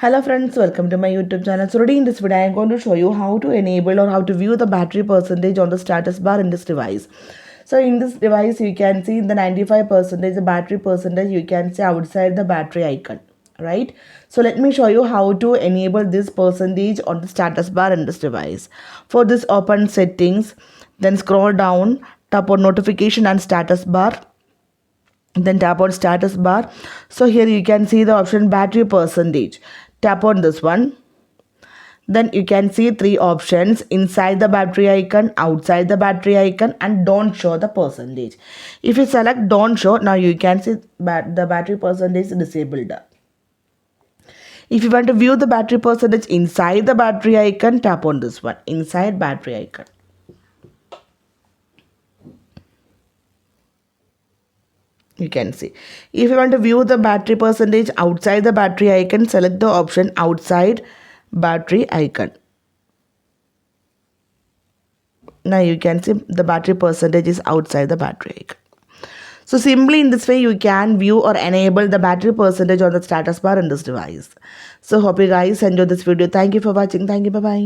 Hello friends, welcome to my YouTube channel. So today in this video I am going to show you how to enable or how to view the battery percentage on the status bar in this device. So in this device you can see the 95% the battery percentage you can see outside the battery icon, right? So let me show you how to enable this percentage on the status bar in this device. For this, open settings, then scroll down, tap on notification and status bar, then tap on status bar. So here you can see the option battery percentage. Tap on this one. Then you can see three options: inside the battery icon, outside the battery icon, and don't show the percentage. If you select don't show, now you can see the battery percentage is disabled. If you want to view the battery percentage inside the battery icon, tap on this one, inside battery icon. You can see. If you want to view the battery percentage outside the battery icon, select the option outside battery icon. Now you can see the battery percentage is outside the battery icon. So simply in this way you can view or enable the battery percentage on the status bar in this device. So hope you guys enjoyed this video. Thank you for watching. Thank you. Bye bye.